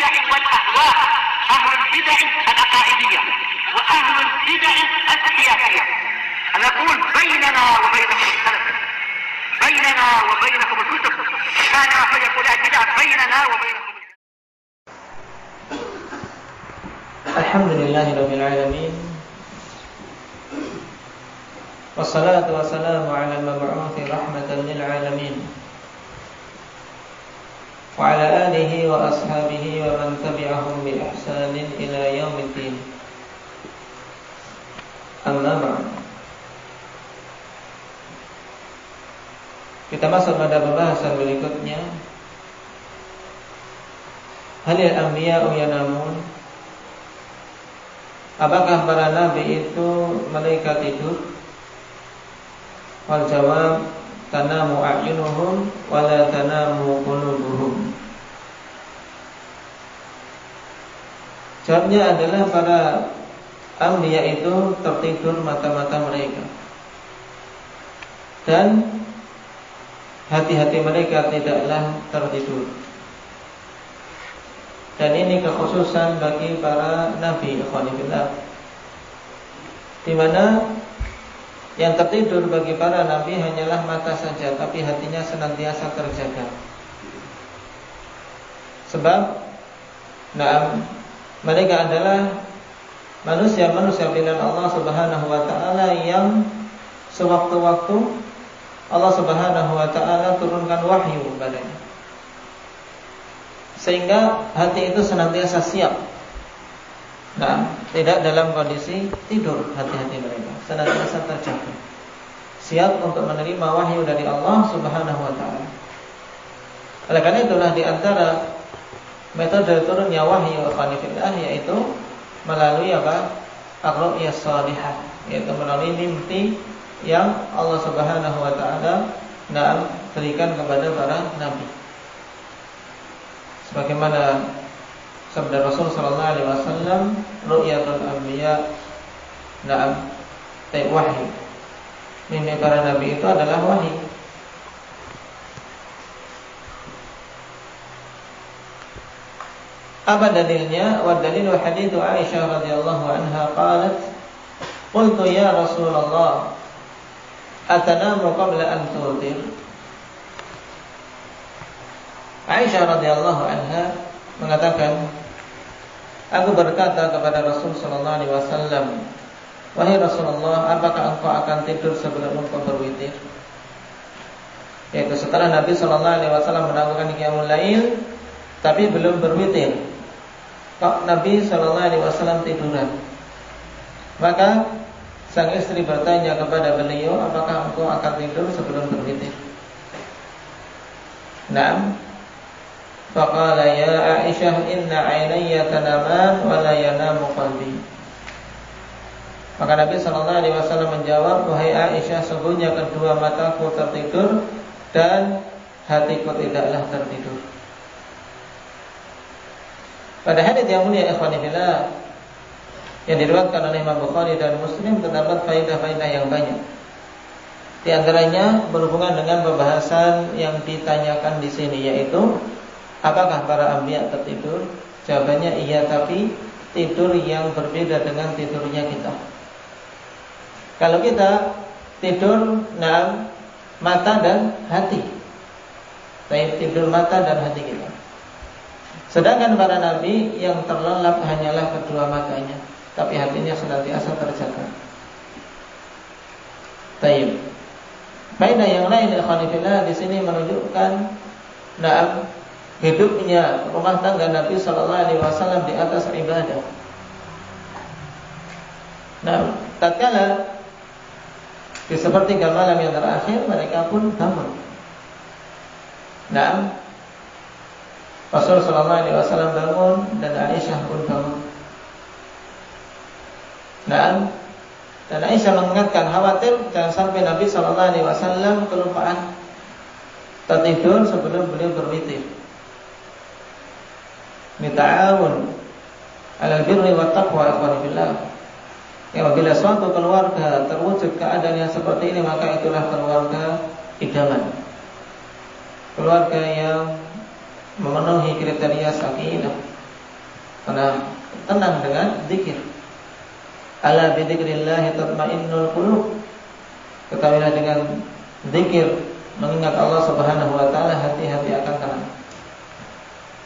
البدع والأهواء، أهل البدع العقائدية وأهل البدع السياسية. نقول بيننا وبينكم السلف، بيننا وبينكم الكتب، كان فيقول البدع بيننا وبينكم. Alhamdulillahirabbil alamin. Wassalatu wassalamu ala al-mab'uthi rahmatan lil alamin. Wa ala alihi wa ashabihi wa man tabi'ahum bi ihsanin ila yaumiddin. Amma ba'd. Kita masuk pada pembahasan berikutnya. Halil anbiya'u yanamun? Apakah para nabi itu mereka tidur? Wal jawab, tanamu a'yunuhum wala tanamu qulubuhum. Jawabnya adalah para anbiya itu tertidur mata-mata mereka, dan hati-hati mereka tidaklah tertidur. Dan ini kekhususan bagi para nabi, ikhwanillah, di mana yang tertidur bagi para nabi hanyalah mata saja, tapi hatinya senantiasa terjaga. Sebab mereka adalah manusia-manusia pilihan Allah Subhanahu wa taala yang sewaktu-waktu Allah Subhanahu wa taala turunkan wahyu padanya, sehingga hati itu senantiasa siap. Tidak dalam kondisi tidur hati-hati mereka, senantiasa terjaga, siap untuk menerima wahyu dari Allah Subhanahu wa taala. Oleh karena itulah di antara metode turunnya wahyu ikhwanillah yaitu melalui ar-ru'ya shalihah, yaitu melalui mimpi yang Allah Subhanahu wa taala berikan kepada para nabi. Sebagaimana sabda Rasul sallallahu alaihi wasallam, ru'yatul anbiya wahyu. Mimpi para nabi itu adalah wahyu. Apa dalilnya? Wa dalilu hadits Aisyah radhiyallahu anha qalat, qultu ya Rasulullah, atanamu qabla an tutir? Aisyah radhiyallahu anha mengatakan, aku berkata kepada Rasul sallallahu alaihi wasallam, wahai Rasulullah, apakah engkau akan tidur sebelum engkau berwitir? Yaitu setelah Nabi sallallahu alaihi wasallam melakukan qiyamul lail tapi belum berwitir, kok Nabi sallallahu alaihi wasallam tiduran. Maka sang istri bertanya kepada beliau, apakah engkau akan tidur sebelum berwitir? Naam. Faqala ya Aisyah, inna 'ainayya tanaman wa la yanamu qalbi. Maka Nabi sallallahu alaihi wasallam menjawab, wahai Aisyah, sesungguhnya kedua mataku tertidur dan hatiku tidaklah tertidur. Pada hadits yang mulia ikhwanillah yang diriwayatkan oleh Imam Bukhari dan Muslim terdapat faedah-faedah yang banyak. Di antaranya berhubungan dengan pembahasan yang ditanyakan di sini, yaitu apakah para anbiya tertidur? Jawabannya iya, tapi tidur yang berbeda dengan tidurnya kita. Kalau kita tidur mata dan hati, tidur mata dan hati kita. Sedangkan para nabi yang terlelap hanyalah kedua matanya, tapi hatinya senantiasa terjaga. Baik. Faedah yang lain ikhwanillah di sini menunjukkan hidupnya rumah tangga Nabi sallallahu alaihi wasallam di atas ibadah. Tatkala di sepertiga malam yang terakhir mereka pun bangun. Rasul sallallahu alaihi wasallam bangun dan Aisyah pun bangun. Dan Aisyah mengingatkan, khawatir jangan sampai Nabi sallallahu alaihi wasallam kelupaan tertidur sebelum beliau berwitir. Mita'awun 'alal birri wat taqwa ikhwanillah. Ya, apabila suatu keluarga terwujud keadaan yang seperti ini, maka itulah keluarga idaman, keluarga yang memenuhi kriteria sakinah, tenang dengan zikir. Ala bi dzikrillah tatmainnul qulub. Ketahuilah dengan zikir, mengingat Allah Subhanahu wa taala, hati-hati akan tenang.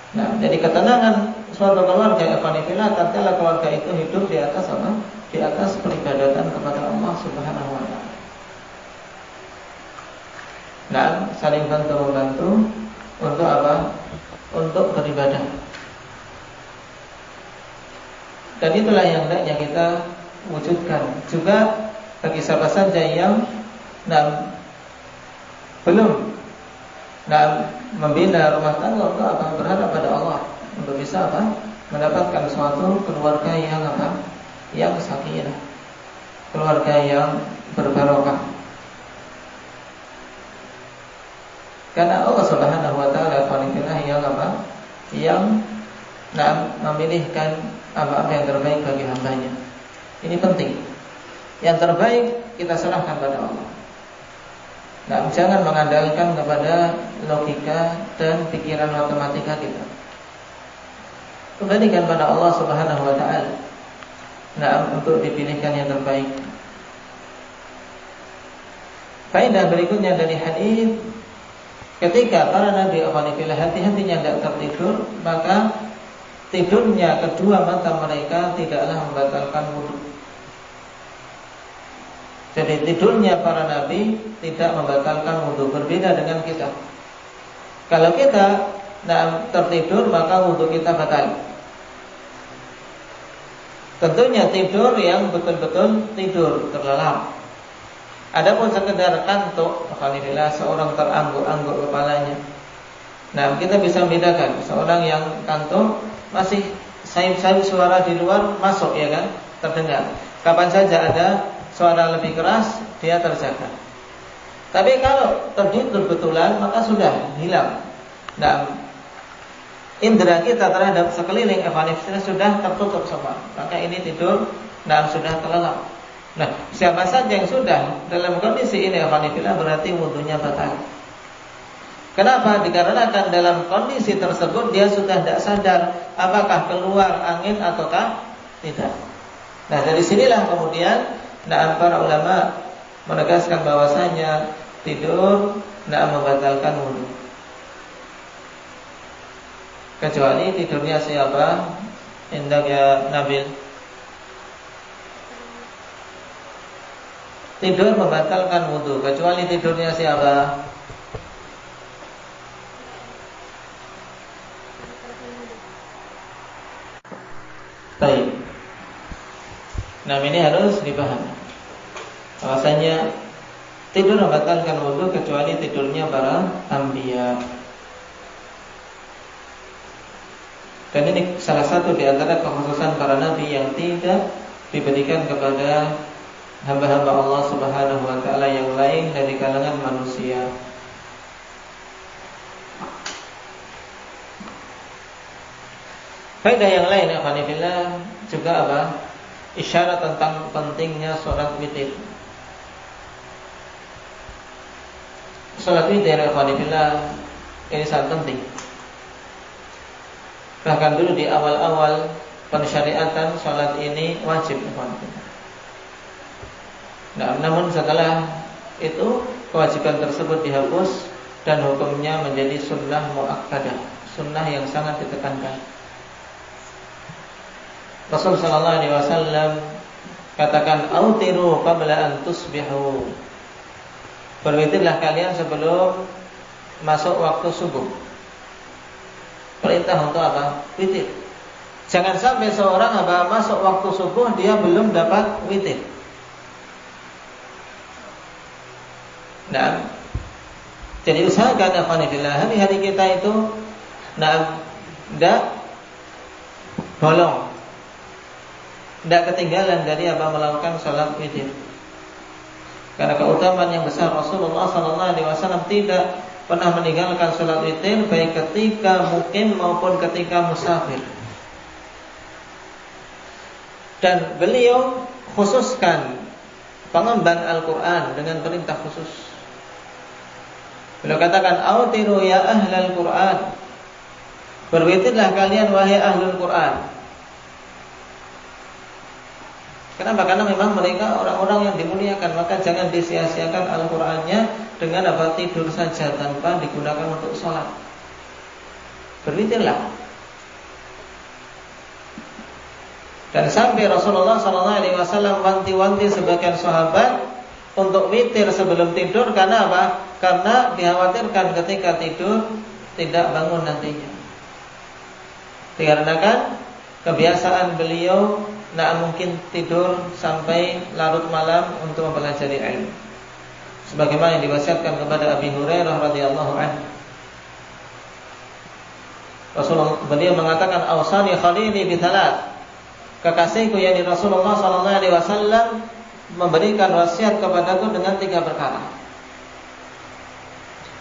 Nah, jadi ketenangan suatu keluarga ikhwanillah tatkala keluarga itu hidup di atas apa? Di atas peribadatan kepada Allah Subhanahu wa taala. Nah, saling bantu-membantu untuk apa? Untuk beribadah. Dan itulah yang hendaknya kita wujudkan. Juga bagi siapa saja yang belum membina rumah tangga untuk apa? Berharap pada Allah untuk bisa apa? Mendapatkan suatu keluarga yang apa? Yang sakinah, keluarga yang berbarokah. Karena Allah Subhanahu wa taala yang apa? Yang memilihkan apa yang terbaik bagi hambanya. Ini penting. Yang terbaik kita serahkan pada Allah. Nah, jangan mengandalkan kepada logika dan pikiran matematika kita. Kembalikan pada Allah Subhanahu wa taala. Nah, untuk dipilihkan yang terbaik. Faedah berikutnya dari hadis, ketika para nabi ikhwanillah hati-hatinya tidak tertidur, maka tidurnya kedua mata mereka tidaklah membatalkan wudu. Jadi tidurnya para nabi tidak membatalkan wudu, berbeda dengan kita. Kalau kita tertidur maka wudu kita batal. Tentunya tidur yang betul-betul tidur terlelap. Adapun sekedar kantuk, alhamdulillah seorang terangguk-angguk kepalanya. Nah, kita bisa membedakan seorang yang kantuk masih sayup-sayup suara di luar masuk, ya kan, terdengar. Kapan saja ada suara lebih keras, dia terjaga. Tapi kalau tertidur betulan maka sudah hilang. Nah, indera kita terhadap sekeliling evangelis sudah tertutup semua. Maka ini tidur sudah terlelap. Nah, siapa saja yang sudah dalam kondisi ini evangelis berarti wudunya batal. Kenapa? Dikarenakan dalam kondisi tersebut dia sudah tidak sadar apakah keluar angin ataukah tidak. Nah, dari sinilah kemudian para ulama menegaskan bahwasanya tidur membatalkan wudu. Kecuali tidurnya siapa? Indah ya Nabil. Tidur membatalkan wudu kecuali tidurnya siapa? Baik. Nah, ini harus dipahami. Bahwasanya tidur membatalkan wudu kecuali tidurnya para anbiya. Dan ini salah satu di antara kekhususan para nabi yang tidak diberikan kepada hamba-hamba Allah Subhanahu wa taala yang lain dari kalangan manusia. Faedah yang lain alhamdulillah juga apa? Isyarat tentang pentingnya sholat witir. Sholat witir alhamdulillah ini sangat penting. Bahkan dulu di awal-awal pensyariatan sholat ini wajib. Nah, namun setelah itu kewajiban tersebut dihapus dan hukumnya menjadi sunnah muakkadah, sunnah yang sangat ditekankan. Rasul sallallahu alaihi wasallam katakan, "Autiru qabla an tusbihu." Berwitirlah kalian sebelum masuk waktu subuh. Perintah untuk apa? Witir. Jangan sampai seorang masuk waktu subuh dia belum dapat witir. Nah, jadi usahakan alhamdulillah hari-hari kita itu tidak bolong, tidak ketinggalan dari melakukan sholat witir. Karena keutamaan yang besar Rasulullah SAW tidak pernah meninggalkan sholat witir baik ketika mukim maupun ketika musafir. Dan beliau khususkan pengemban Al-Quran dengan perintah khusus. Beliau katakan, "Autiru ya ahlal Quran." Berwitirlah kalian wahai ahlul Quran. Kenapa? Karena memang mereka orang-orang yang dimuliakan. Maka jangan disia-siakan Al-Qur'annya dengan apa? Tidur saja tanpa digunakan untuk sholat. Berwitirlah. Dan sampai Rasulullah SAW wanti-wanti sebagian sahabat untuk witir sebelum tidur. Karena apa? Karena dikhawatirkan ketika tidur tidak bangun nantinya. Dikarenakan kebiasaan beliau mungkin tidur sampai larut malam untuk mempelajari ilmu. Sebagaimana yang diwasiatkan kepada Abi Hurairah radhiyallahu anhu. Rasulullah beliau mengatakan ausani khalili bi thalath. Kekasihku yakni Rasulullah sallallahu alaihi wasallam memberikan wasiat kepadaku dengan 3 perkara.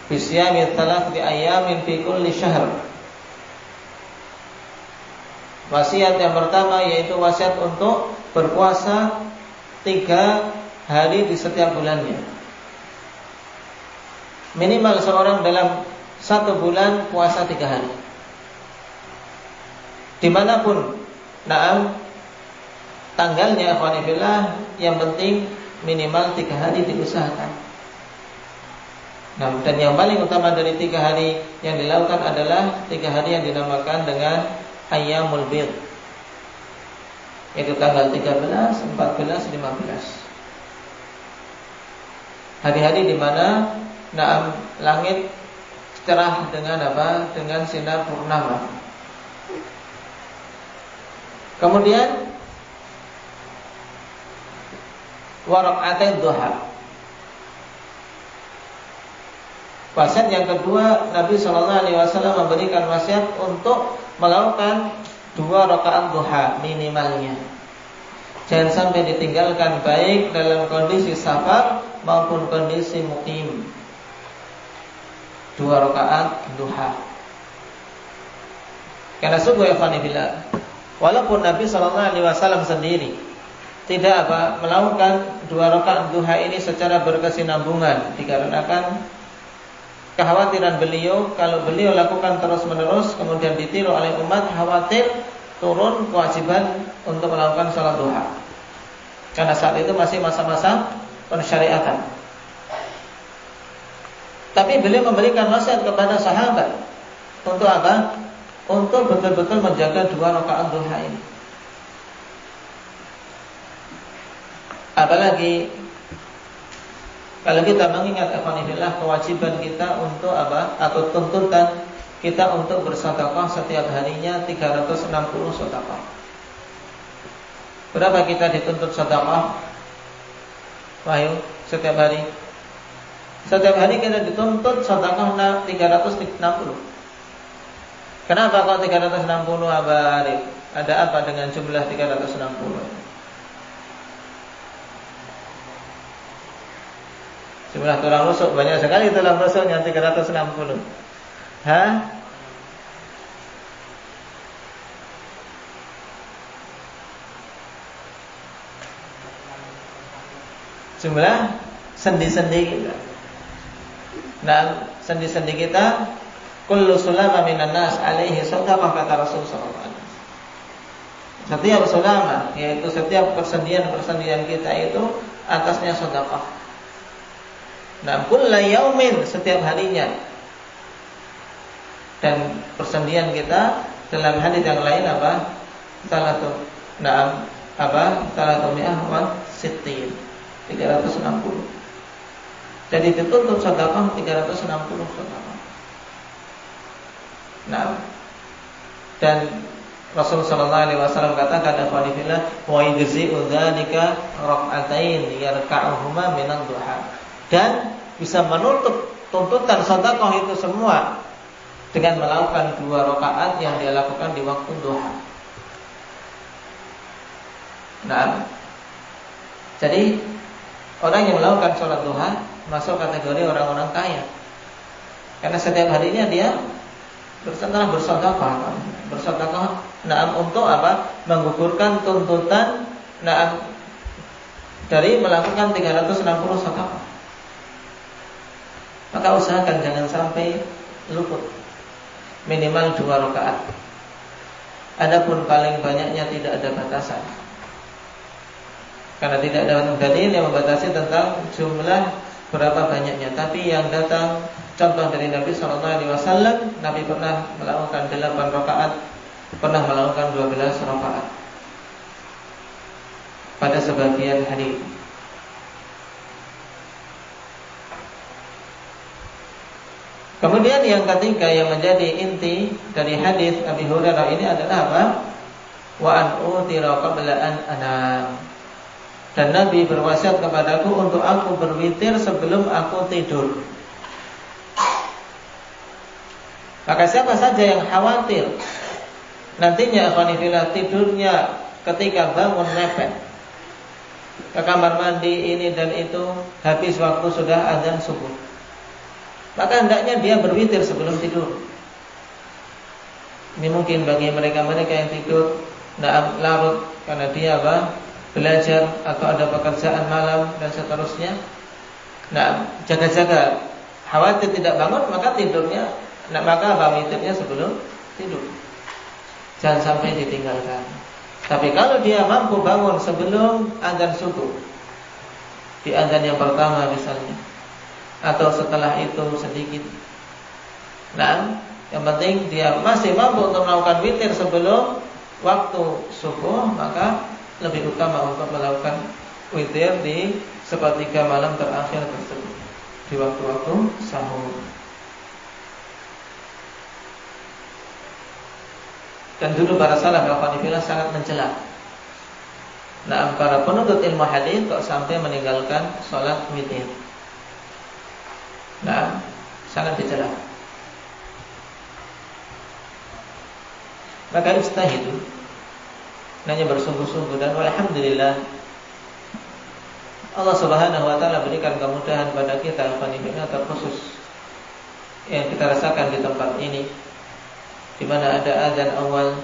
Bisyami thalathati ayamin fi kulli syahr. Wasiat yang pertama yaitu wasiat untuk berpuasa 3 hari di setiap bulannya. Minimal seorang dalam 1 bulan puasa 3 hari. Dimanapun tanggalnya ikhwanillah, yang penting minimal 3 hari diusahakan. Dan yang paling utama dari 3 hari yang dilakukan adalah 3 hari yang dinamakan dengan Ayyamul Bid, yaitu tanggal 13, 14, 15. Hari-hari di mana langit cerah dengan apa? Dengan sinar purnama. Kemudian waraqatain duha. Wasiat yang kedua, Nabi SAW memberikan wasiat untuk melakukan 2 rakaat duha minimalnya. Jangan sampai ditinggalkan baik dalam kondisi safar maupun kondisi mukim. 2 rakaat duha. Karena sungguh ya fanillah, walaupun Nabi SAW sendiri tidak melakukan 2 rakaat duha ini secara berkesinambungan, dikarenakan kekhawatiran beliau kalau beliau lakukan terus-menerus kemudian ditiru oleh umat, khawatir turun kewajiban untuk melakukan salat duha. Karena saat itu masih masa-masa pensyariatan. Tapi beliau memberikan wasiat kepada sahabat untuk apa? Untuk betul-betul menjaga 2 rakaat duha ini. Apalagi kalau kita mengingat ikhwanillah kewajiban kita untuk apa? Atau tuntutan kita untuk bersedekah setiap harinya 360 sedekah. Berapa kita dituntut sedekah? Wahyu, setiap hari. Setiap hari kita dituntut sedekah 360. Kenapa kok 360 Arif? Ada apa dengan jumlah 360? Jumlah tulang rusuk, banyak sekali tulang rusuknya 360. Jumlah sendi-sendi kita. Nah, sendi-sendi kita kullu sulama minan nas alaihi sadaqah, kata Rasul sallallahu alaihi wasallam. Setiap sulama, yaitu setiap persendian-persendian kita itu atasnya sedekah. Nah, kullu yaumin, setiap harinya. Dan persendian kita dalam hadis yang lain apa? Salatu mi'ah wa sittin, 360. Jadi dituntut sedekah 360 sedekah. Nah, dan Rasul sallallahu alaihi wasallam katakan qanifillah wa yajzi'u dzalika rak'atain yarka'uhuma minan duha. Dan bisa menutup tuntutan sedekah itu semua dengan melakukan 2 rakaat yang dia lakukan di waktu duha. Nah, jadi orang yang melakukan sholat duha masuk kategori orang-orang kaya. Karena setiap harinya dia bersedekah. Untuk apa? Menggugurkan tuntutan dari melakukan 360 sedekah. Maka usahakan jangan sampai luput. Minimal 2 rakaat. Adapun paling banyaknya tidak ada batasan. Karena tidak ada dalil yang membatasi tentang jumlah berapa banyaknya. Tapi yang datang contoh dari Nabi SAW, Nabi pernah melakukan 8 rakaat, pernah melakukan 12 rakaat pada sebagian hari. Kemudian yang ketiga yang menjadi inti dari hadis Abi Hurairah ini adalah apa? Wa an utira qabla an anam. Dan Nabi berwasiat kepadaku untuk aku berwitir sebelum aku tidur. Maka siapa saja yang khawatir nantinya akhwanifillah tidurnya ketika bangun mepet ke kamar mandi ini dan itu, habis waktu sudah azan subuh, maka hendaknya dia berwitir sebelum tidur. Ini mungkin bagi mereka-mereka yang tidur larut karena dia belajar atau ada pekerjaan malam dan seterusnya. Jaga-jaga, khawatir tidak bangun, maka tidurnya, maka witirnya sebelum tidur. Jangan sampai ditinggalkan. Tapi kalau dia mampu bangun sebelum azan subuh, di azan yang pertama misalnya, atau setelah itu sedikit, yang penting dia masih mampu untuk melakukan witir sebelum waktu subuh, maka lebih utama untuk melakukan witir di sepertiga malam terakhir tersebut, di waktu-waktu sahur. Dan dulu para salaf alhamdulillah sangat mencela para penuntut ilmu hadis kok sampai meninggalkan sholat witir. Sangat dicela. Maka ijtahidu, hanya bersungguh-sungguh, dan alhamdulillah Allah Subhanahu wa taala berikan kemudahan pada kita alhamdulillah, terkhusus yang kita rasakan di tempat ini, di mana ada azan awal,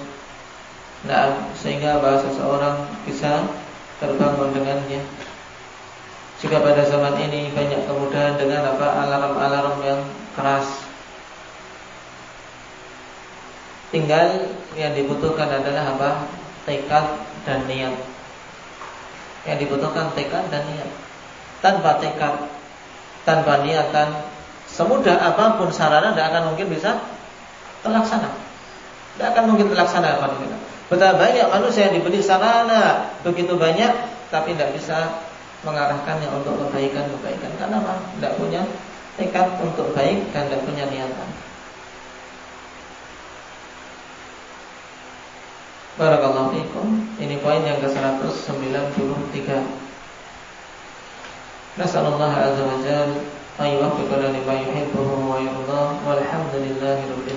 sehingga bahasa seseorang bisa terbangun dengannya. Jika pada zaman ini banyak kemudahan dengan alarm-alarm yang keras, tinggal yang dibutuhkan adalah tekad dan niat. Yang dibutuhkan tekad dan niat. Tanpa tekad, tanpa niatan, semudah apapun sarana tidak akan mungkin bisa terlaksana. Tidak akan mungkin terlaksana. Betapa banyak manusia yang diberi sarana begitu banyak, tapi tidak bisa mengarahkannya untuk kebaikan-kebaikan. Karena tidak punya tekad untuk baik dan tidak punya niatan. Barakallahu fikum. Ini poin yang ke-193. Nasallallahu azza wa jalla an yuwaffiqana lima yuhibbuhu wa yardah. Walhamdulillahi rabbil